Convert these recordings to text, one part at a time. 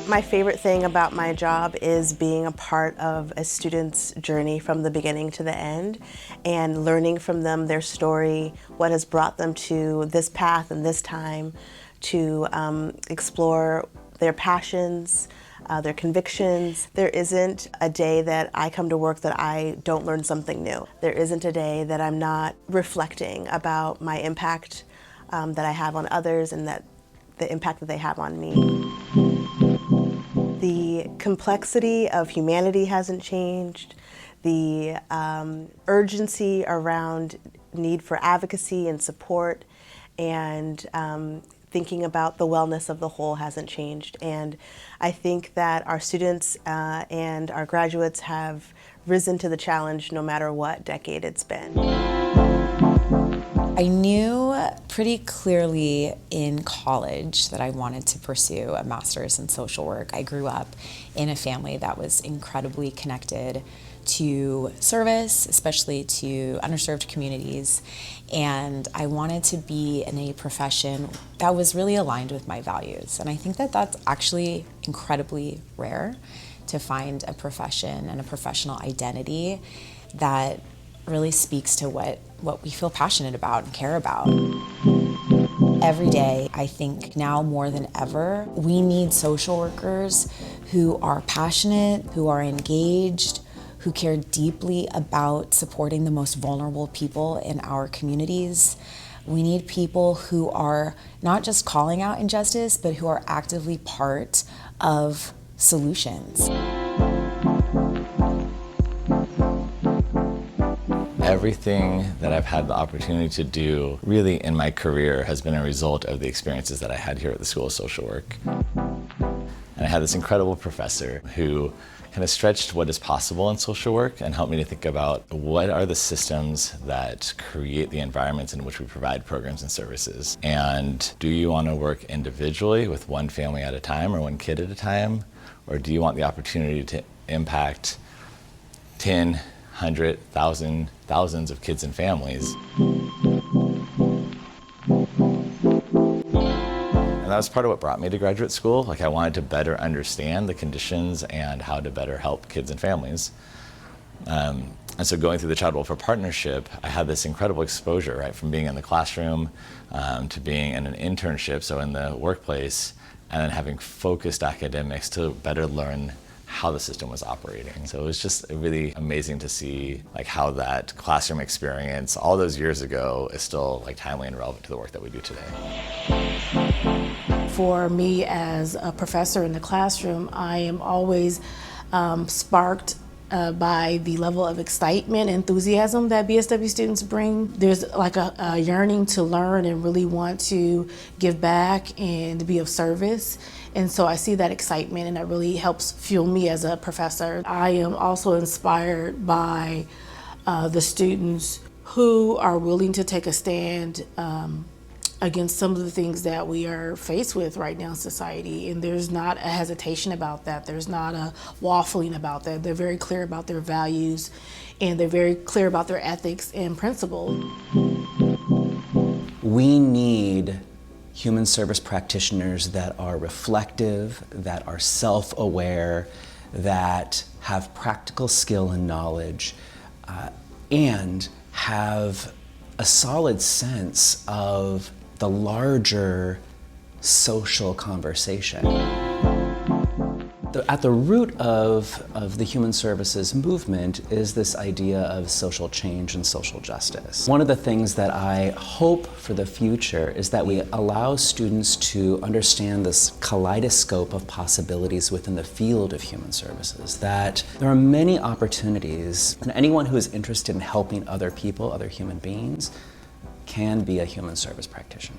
My favorite thing about my job is being a part of a student's journey from the beginning to the end and learning from them their story, what has brought them to this path and this time, to explore their passions, their convictions. There isn't a day that I come to work that I don't learn something new. There isn't a day that I'm not reflecting about my impact that I have on others and that the impact that they have on me. The complexity of humanity hasn't changed. The urgency around need for advocacy and support and thinking about the wellness of the whole hasn't changed. And I think that our students and our graduates have risen to the challenge no matter what decade it's been. I knew pretty clearly in college that I wanted to pursue a master's in social work. I grew up in a family that was incredibly connected to service, especially to underserved communities, and I wanted to be in a profession that was really aligned with my values. And I think that that's actually incredibly rare, to find a profession and a professional identity that really speaks to what we feel passionate about and care about. Every day, I think now more than ever, we need social workers who are passionate, who are engaged, who care deeply about supporting the most vulnerable people in our communities. We need people who are not just calling out injustice, but who are actively part of solutions. Everything that I've had the opportunity to do really in my career has been a result of the experiences that I had here at the School of Social Work. And I had this incredible professor who kind of stretched what is possible in social work and helped me to think about what are the systems that create the environments in which we provide programs and services. And do you want to work individually with one family at a time or one kid at a time? Or do you want the opportunity to impact 10, 100, 1,000, thousands of kids and families? And that was part of what brought me to graduate school. Like, I wanted to better understand the conditions and how to better help kids and families. And so going through the Child Welfare Partnership, I had this incredible exposure, right, from being in the classroom to being in an internship, so in the workplace, and then having focused academics to better learn how the system was operating. So it was just really amazing to see like how that classroom experience all those years ago is still like timely and relevant to the work that we do today. For me as a professor in the classroom, I am always sparked by the level of excitement and enthusiasm that BSW students bring. There's like a yearning to learn and really want to give back and be of service. And so I see that excitement, and that really helps fuel me as a professor. I am also inspired by the students who are willing to take a stand against some of the things that we are faced with right now in society. And there's not a hesitation about that. There's not a waffling about that. They're very clear about their values, and they're very clear about their ethics and principles. We need human service practitioners that are reflective, that are self-aware, that have practical skill and knowledge, and have a solid sense of the larger social conversation. At the root of the human services movement is this idea of social change and social justice. One of the things that I hope for the future is that we allow students to understand this kaleidoscope of possibilities within the field of human services, that there are many opportunities, and anyone who is interested in helping other people, other human beings, can be a human service practitioner.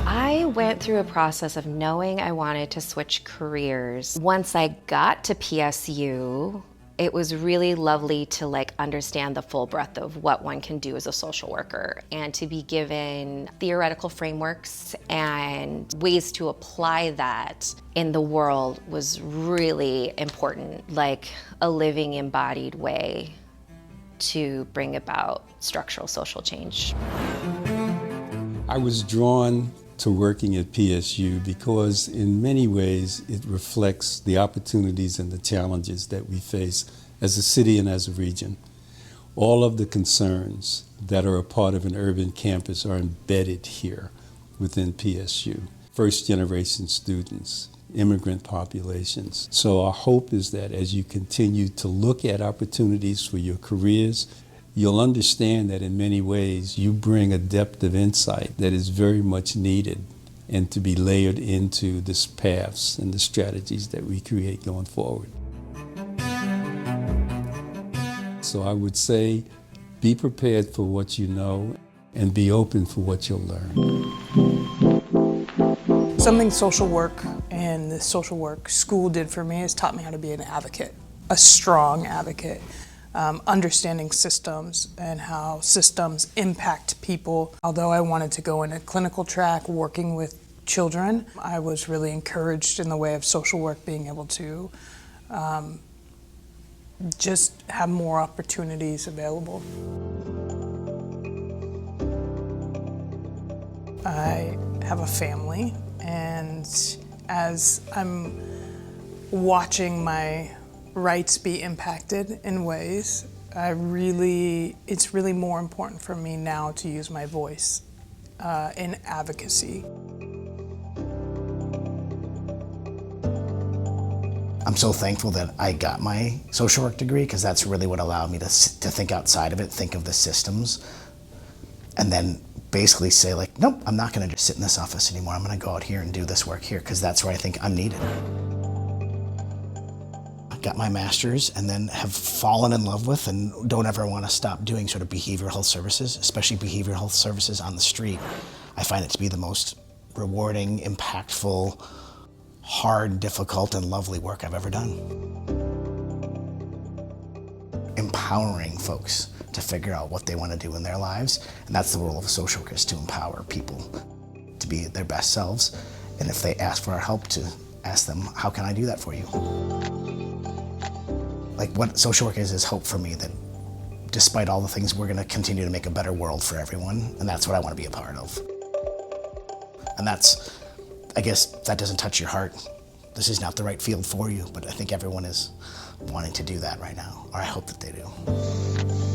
I went through a process of knowing I wanted to switch careers. Once I got to PSU, it was really lovely to understand the full breadth of what one can do as a social worker, and to be given theoretical frameworks and ways to apply that in the world was really important, like a living, embodied way to bring about structural social change. I was drawn to working at PSU because in many ways it reflects the opportunities and the challenges that we face as a city and as a region. All of the concerns that are a part of an urban campus are embedded here within PSU. First generation students, immigrant populations. So our hope is that as you continue to look at opportunities for your careers, you'll understand that in many ways you bring a depth of insight that is very much needed and to be layered into the paths and the strategies that we create going forward. So I would say be prepared for what you know and be open for what you'll learn. Something social work and the social work school did for me is taught me how to be an advocate, a strong advocate. Understanding systems and how systems impact people. Although I wanted to go in a clinical track working with children, I was really encouraged in the way of social work being able to just have more opportunities available. I have a family, and as I'm watching my rights be impacted in ways, it's really more important for me now to use my voice in advocacy. I'm so thankful that I got my social work degree because that's really what allowed me to think outside of it, think of the systems, and then basically say like, nope, I'm not going to just sit in this office anymore. I'm going to go out here and do this work here because that's where I think I'm needed. Got my master's and then have fallen in love with and don't ever want to stop doing sort of behavioral health services, especially behavioral health services on the street. I find it to be the most rewarding, impactful, hard, difficult, and lovely work I've ever done. Empowering folks to figure out what they want to do in their lives, and that's the role of a social worker, is to empower people to be their best selves, and if they ask for our help, to ask them, how can I do that for you? Like what social work is hope for me that despite all the things, we're going to continue to make a better world for everyone, and that's what I want to be a part of. And that's, I guess, that doesn't touch your heart. This is not the right field for you, but I think everyone is wanting to do that right now, or I hope that they do.